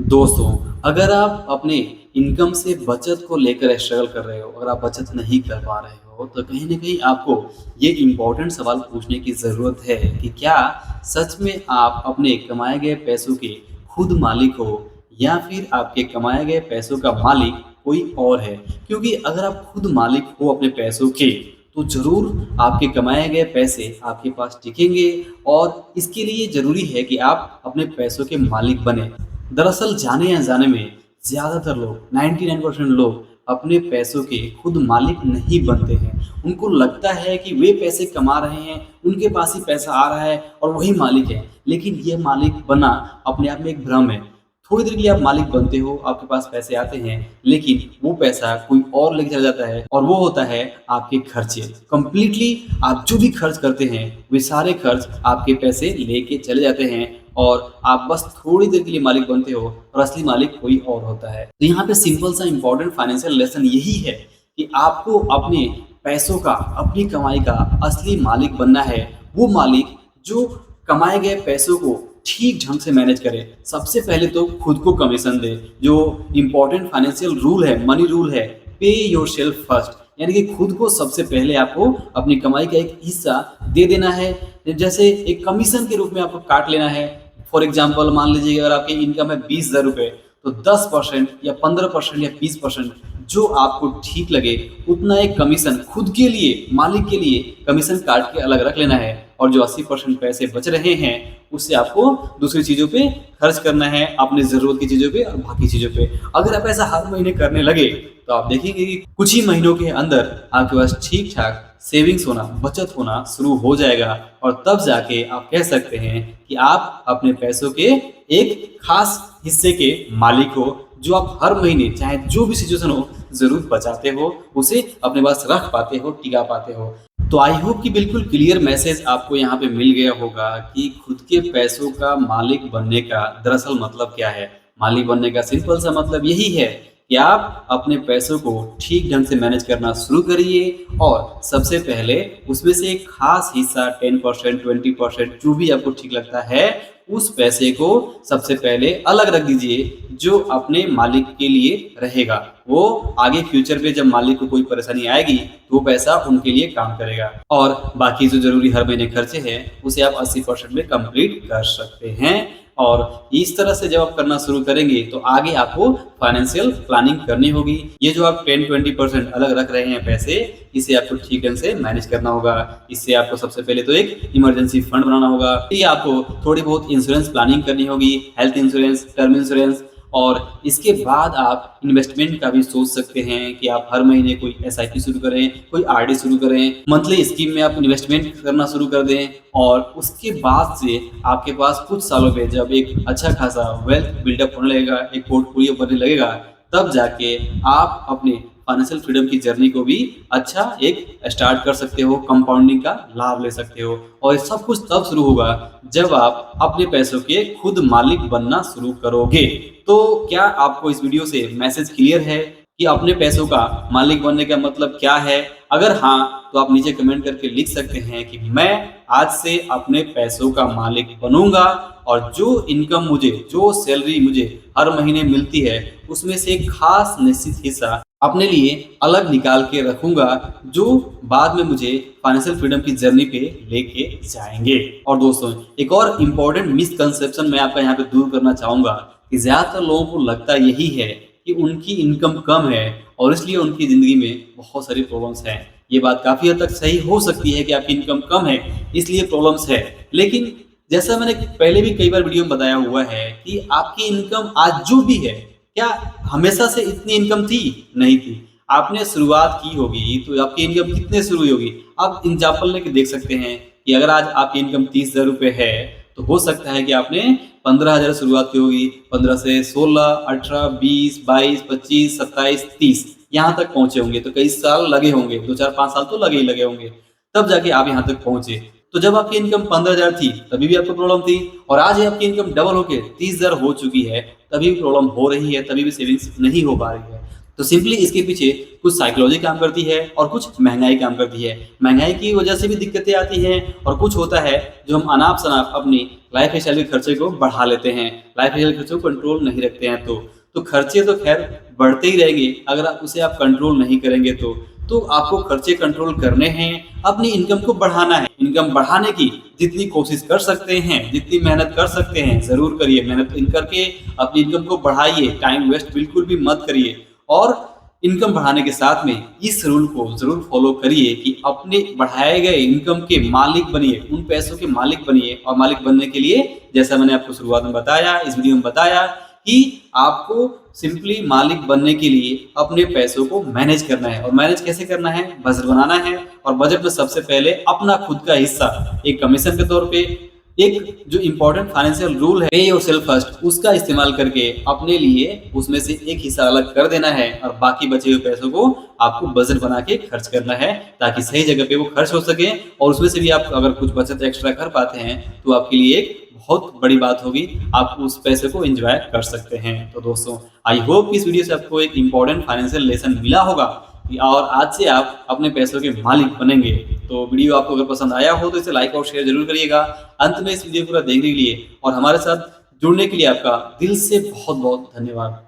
दोस्तों, अगर आप अपने इनकम से बचत को लेकर स्ट्रगल कर रहे हो, अगर आप बचत नहीं कर पा रहे हो, तो कहीं न कहीं आपको ये इम्पोर्टेंट सवाल पूछने की ज़रूरत है कि क्या सच में आप अपने कमाए गए पैसों के खुद मालिक हो या फिर आपके कमाए गए पैसों का मालिक कोई और है? क्योंकि अगर आप खुद मालिक हो अपने पैसों के, तो ज़रूर आपके कमाए गए पैसे आपके पास टिकेंगे और इसके लिए ज़रूरी है कि आप अपने पैसों के मालिक बनें। दरअसल जाने अनजाने में ज़्यादातर लोग 99% लोग अपने पैसों के खुद मालिक नहीं बनते हैं। उनको लगता है कि वे पैसे कमा रहे हैं, उनके पास ही पैसा आ रहा है और वही मालिक है। लेकिन ये मालिक बनना अपने आप में एक भ्रम है। थोड़ी देर के लिए आप मालिक बनते हो, आपके पास पैसे आते हैं, लेकिन वो पैसा कोई और लेके चला जाता है और वो होता है आपके खर्चे। कंप्लीटली आप जो भी खर्च करते हैं, वे सारे खर्च आपके पैसे लेके चले जाते हैं और आप बस थोड़ी देर के लिए मालिक बनते हो और असली मालिक कोई और होता है। तो यहाँ पे सिंपल सा इम्पोर्टेंट फाइनेंशियल लेसन यही है कि आपको अपने पैसों का, अपनी कमाई का असली मालिक बनना है। वो मालिक जो कमाए गए पैसों को ठीक ढंग से मैनेज करे। सबसे पहले तो खुद को कमीशन दे। जो इम्पोर्टेंट फाइनेंशियल रूल है, मनी रूल है, पे योरसेल्फ फर्स्ट, यानी कि खुद को सबसे पहले आपको अपनी कमाई का एक हिस्सा दे देना है। जैसे एक कमीशन के रूप में आपको काट लेना है। फॉर एग्जाम्पल मान लीजिए अगर आपकी इनकम है 20,000 रुपये, तो 10% या 15% या 20% जो आपको ठीक लगे उतना एक कमीशन खुद के लिए, मालिक के लिए कमीशन काट के अलग रख लेना है। और जो 80% पैसे बच रहे हैं उससे आपको दूसरी चीज़ों पे खर्च करना है, अपनी ज़रूरत की चीज़ों पे और बाकी चीज़ों पे। अगर आप ऐसा हर महीने करने लगे तो आप देखेंगे कि कुछ ही महीनों के अंदर आपके पास ठीक ठाक सेविंग्स होना, बचत होना शुरू हो जाएगा और तब जाके आप कह सकते हैं कि आप अपने पैसों के एक खास हिस्से के मालिक हो, जो आप हर महीने चाहे जो भी सिचुएशन हो ज़रूर बचाते हो, उसे अपने पास रख पाते हो, टिका पाते हो। तो आई होप कि बिल्कुल क्लियर मैसेज आपको यहाँ पे मिल गया होगा कि खुद के पैसों का मालिक बनने का दरअसल मतलब क्या है। मालिक बनने का सिंपल सा मतलब यही है कि आप अपने पैसों को ठीक ढंग से मैनेज करना शुरू करिए और सबसे पहले उसमें से एक खास हिस्सा 10%, 20% जो भी आपको ठीक लगता है, उस पैसे को सबसे पहले अलग रख दीजिए जो अपने मालिक के लिए रहेगा। वो आगे फ्यूचर पे जब मालिक को कोई परेशानी आएगी तो वो पैसा उनके लिए काम करेगा और बाकी जो जरूरी हर महीने खर्चे हैं उसे आप 80% में कंप्लीट कर सकते हैं। और इस तरह से जब आप करना शुरू करेंगे तो आगे आपको फाइनेंशियल प्लानिंग करनी होगी। ये जो आप 10-20% अलग रख रहे हैं पैसे, इसे आपको ठीक ढंग से मैनेज करना होगा। इससे आपको सबसे पहले तो एक इमरजेंसी फंड बनाना होगा। ये आपको थोड़ी बहुत इंश्योरेंस प्लानिंग करनी होगी, हेल्थ इंश्योरेंस, टर्म इंश्योरेंस। और इसके बाद आप इन्वेस्टमेंट का भी सोच सकते हैं कि आप हर महीने कोई एसआईपी शुरू करें, कोई आरडी शुरू करें, मंथली स्कीम में आप इन्वेस्टमेंट करना शुरू कर दें। और उसके बाद से आपके पास कुछ सालों में जब एक अच्छा खासा वेल्थ बिल्डअप होने लगेगा, एक पोर्टफोलियो बनने लगेगा, तब जाके आप अपने फाइनेंशियल फ्रीडम की जर्नी को भी अच्छा एक स्टार्ट कर सकते हो, कंपाउंडिंग का लाभ ले सकते हो। और ये सब कुछ तब शुरू होगा जब आप अपने पैसों के खुद मालिक बनना शुरू करोगे। तो क्या आपको इस वीडियो से मैसेज क्लियर है कि अपने पैसों का मालिक बनने का मतलब क्या है? अगर हाँ, तो आप नीचे कमेंट करके लिख सकते हैं कि मैं आज से अपने पैसों का मालिक बनूंगा और जो इनकम मुझे, जो सैलरी मुझे हर महीने मिलती है, उसमें से एक खास निश्चित हिस्सा अपने लिए अलग निकाल के रखूंगा, जो बाद में मुझे फाइनेंशियल फ्रीडम की जर्नी पे लेके जाएंगे। और दोस्तों, एक और इम्पोर्टेंट मिसकंसेप्शन मैं आपका यहाँ पे दूर करना चाहूंगा कि ज्यादातर लोगों को लगता यही है कि उनकी इनकम कम है और इसलिए उनकी जिंदगी में बहुत सारी प्रॉब्लम्स हैं। ये बात काफी हद तक सही हो सकती है कि आपकी इनकम कम है इसलिए प्रॉब्लम्स है, लेकिन जैसा मैंने पहले भी कई बार वीडियो में बताया हुआ है कि आपकी इनकम आज जो भी है, क्या हमेशा से इतनी इनकम थी? नहीं थी। आपने शुरुआत की होगी तो आपकी इनकम कितने शुरू हुई होगी? आप एग्जाम्पल लेके देख सकते हैं कि अगर आज आपकी इनकम 30,000 रुपये है, तो हो सकता है कि आपने 15,000 शुरुआत की होगी। 15 से 16, 18, 20, 22, 25, 27, 30 यहाँ तक पहुंचे होंगे। तो कई साल लगे होंगे, 2-4-5 साल तो लगे ही लगे होंगे, तब जाके आप यहाँ तक पहुंचे। तो जब आपकी इनकम 15,000 थी तभी भी आपको प्रॉब्लम थी, और आज आपकी इनकम डबल होके 30,000 हो चुकी है, तभी भी प्रॉब्लम हो रही है, तभी भी सेविंग्स नहीं हो पा रही है। तो सिंपली इसके पीछे कुछ साइकोलॉजी काम करती है और कुछ महँगाई काम करती है। महँगाई की वजह से भी दिक्कतें आती हैं और कुछ होता है जो हम अनाप-शनाप अपनी लाइफ़ स्टाइल के खर्चे को बढ़ा लेते हैं। लाइफ़ स्टाइल के खर्चों को कंट्रोल नहीं रखते हैं तो। तो खर्चे तो ख़ैर बढ़ते ही रहेंगे अगर आप उसे कंट्रोल नहीं करेंगे तो। तो आपको खर्चे कंट्रोल करने हैं, अपनी इनकम को बढ़ाना है। इनकम बढ़ाने की जितनी कोशिश कर सकते हैं, जितनी मेहनत कर सकते हैं, ज़रूर करिए। मेहनत इन करके अपनी इनकम को बढ़ाइए, टाइम वेस्ट बिल्कुल भी मत करिए। और इनकम बढ़ाने के साथ में इस रूल को ज़रूर फ़ॉलो करिए कि अपने बढ़ाए गए इनकम के मालिक बनिए, उन पैसों के मालिक बनिए। और मालिक बनने के लिए जैसा मैंने आपको शुरुआत में बताया, इस वीडियो में बताया कि आपको सिंपली मालिक बनने के लिए अपने पैसों को मैनेज करना है। और मैनेज कैसे करना है? बजट बनाना है और बजट में सबसे पहले अपना खुद का हिस्सा एक कमीशन के तौर पे, एक जो इम्पोर्टेंट फाइनेंशियल रूल है पे योरसेल्फ फर्स्ट, उसका इस्तेमाल करके अपने लिए उसमें से एक हिस्सा अलग कर देना है और बाकी बचे हुए पैसों को आपको बजट बना के खर्च करना है ताकि सही जगह पे वो खर्च हो सके। और उसमें से भी आप अगर कुछ बचत एक्स्ट्रा कर पाते हैं तो आपके लिए एक बहुत बड़ी बात होगी, आप उस पैसे को एंजॉय कर सकते हैं। तो दोस्तों, आई होप इस वीडियो से आपको एक इम्पोर्टेंट फाइनेंशियल लेसन मिला होगा और आज से आप अपने पैसों के मालिक बनेंगे। तो वीडियो आपको अगर पसंद आया हो तो इसे लाइक और शेयर जरूर करिएगा। अंत में इस वीडियो को पूरा देखने के लिए और हमारे साथ जुड़ने के लिए आपका दिल से बहुत बहुत धन्यवाद।